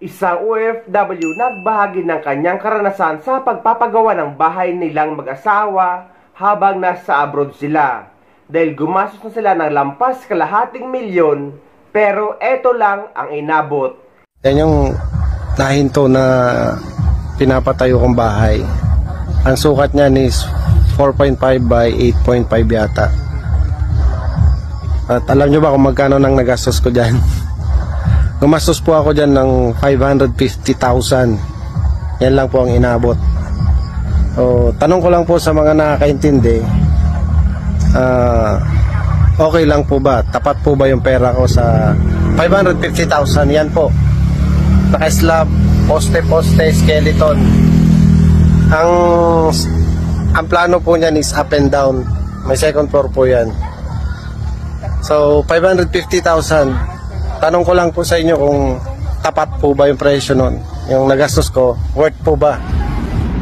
Isang OFW nagbahagi ng kanyang karanasan sa pagpapagawa ng bahay nilang mag-asawa habang nasa abroad sila. Dahil gumastos na sila ng lampas kalahating milyon, pero eto lang ang inabot. Yan yung nahinto na pinapatayo kong bahay. Ang sukat niyan is 4.5 by 8.5 yata. At alam nyo ba kung magkano nang nagastos ko dyan? Gumastos po ako dyan ng 550,000. Yan lang po ang inabot. So, tanong ko lang po sa mga nakakaintindi, okay lang po ba? Tapat po ba yung pera ko sa 550,000? Yan po. Naka-slab, poste, skeleton. Ang plano po niyan is up and down. May second floor po yan. So, 550,000. Tanong ko lang po sa inyo kung tapat po ba yung presyo nun. Yung nagastos ko, worth po ba?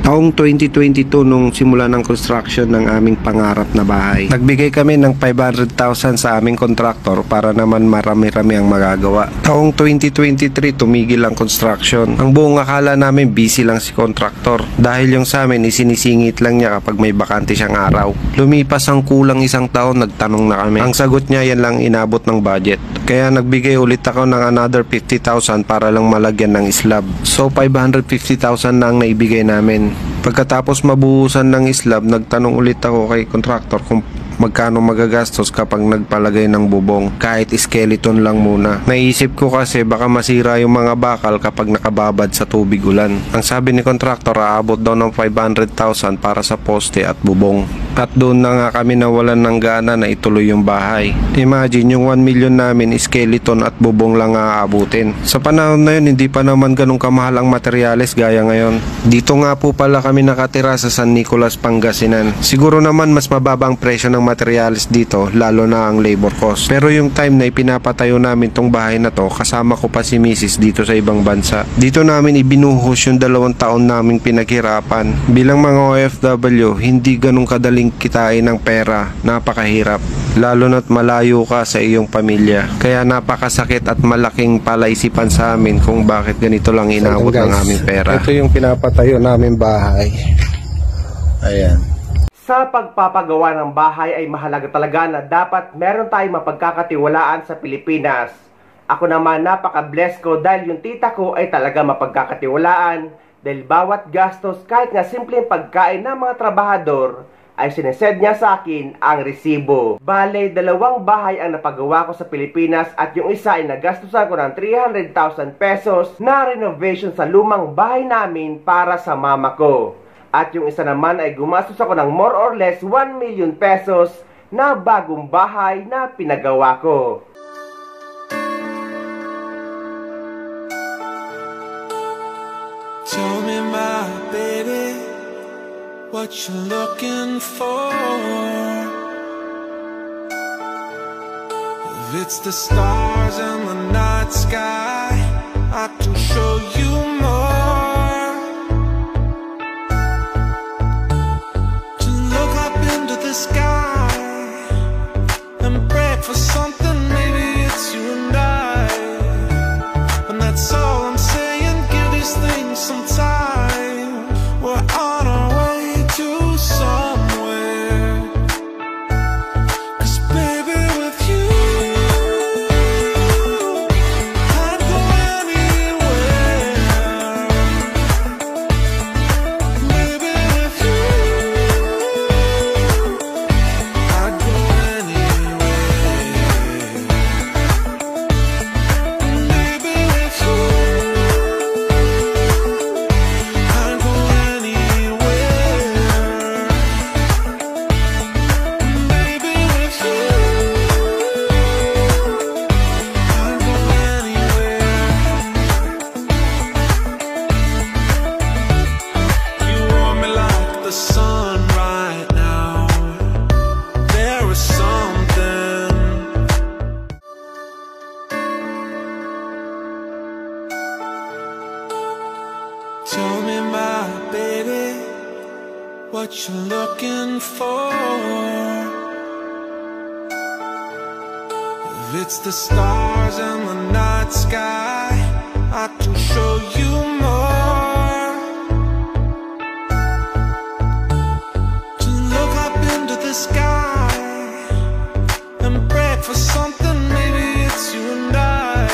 Taong 2022 nung simula ng construction ng aming pangarap na bahay, nagbigay kami ng 500,000 sa aming kontraktor para naman marami-rami ang magagawa. Taong 2023 tumigil ang construction. Ang buong akala namin busy lang si kontraktor dahil yung sa amin isinisingit lang niya kapag may bakante siyang araw. Lumipas ang kulang isang taon, nagtanong na kami. Ang sagot niya yan lang inabot ng budget. Kaya nagbigay ulit ako ng another 50,000 para lang malagyan ng slab. So 550,000 na ang naibigay namin. Pagkatapos mabuhusan ng slab, nagtanong ulit ako kay contractor kung magkano magagastos kapag nagpalagay ng bubong, kahit skeleton lang muna. Naisip ko kasi baka masira yung mga bakal kapag nakababad sa tubig ulan. Ang sabi ni contractor, aabot daw ng 500,000 para sa poste at bubong. At doon na nga kami nawalan ng gana na ituloy yung bahay. Imagine yung 1 million namin, skeleton at bubong lang aabutin. Sa panahon na yun, hindi pa naman ganun kamahal ang materyales gaya ngayon. Dito nga po pala kami nakatira sa San Nicolas, Pangasinan. Siguro naman mas mababa ang presyo ng materyales dito, lalo na ang labor cost. Pero yung time na ipinapatayo namin tong bahay na to, kasama ko pa si Mrs. dito sa ibang bansa. Dito namin ibinuhos yung 2 taon naming pinaghirapan. Bilang mga OFW, hindi ganun kadaling kitain ng pera. Napakahirap. Lalo na't malayo ka sa iyong pamilya. Kaya napakasakit at malaking palaisipan sa amin kung bakit ganito lang inabot ng aming pera. Ito yung pinapatayo namin bahay. Ayan. Sa pagpapagawa ng bahay ay mahalaga talaga na dapat meron tayong mapagkakatiwalaan sa Pilipinas. Ako naman napaka-bless ko dahil yung tita ko ay talaga mapagkakatiwalaan dahil bawat gastos kahit nga simpleng pagkain ng mga trabahador ay sinesend niya sa akin ang resibo. Bale, 2 bahay ang napagawa ko sa Pilipinas at yung isa ay nagastusan ko ng 300,000 pesos na renovation sa lumang bahay namin para sa mama ko. At yung isa naman ay gumastos ako ng more or less 1 million pesos na bagong bahay na pinagawa ko. Tell me my baby, what you looking for? If it's the stars in the night sky, I can show you more. The sky and pray for something, maybe it's you and I. And that's all I'm saying, give these things some time. We're on our way to somewhere. 'Cause baby, with you I'd go anywhere. Maybe with you tell me, my baby, what you looking for? If it's the stars in the night sky, I can show show you more. To look up into the sky and pray for something, maybe it's you and I.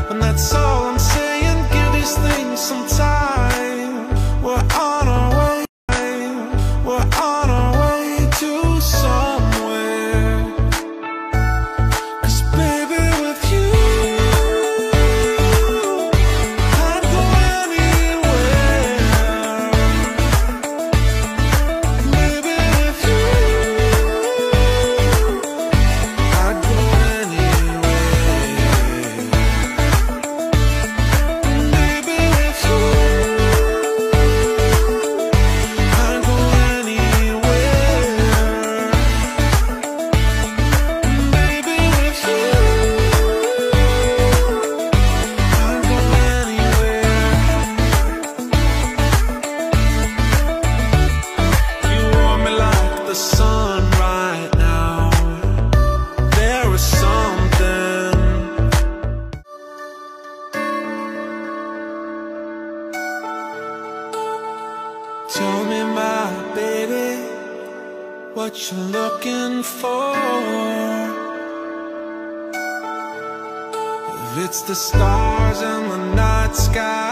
And that's all I'm saying, give these things some time. We're on our way, we're on our way to somewhere. 'Cause baby, with you I'd go anywhere. Baby, with you I'd go anywhere. Baby, with you I'd go anywhere. Baby, with you I'd go anywhere. You warm me like the sun right now. There is something. Tell me, my baby, what you're looking for. If it's the stars in the night sky,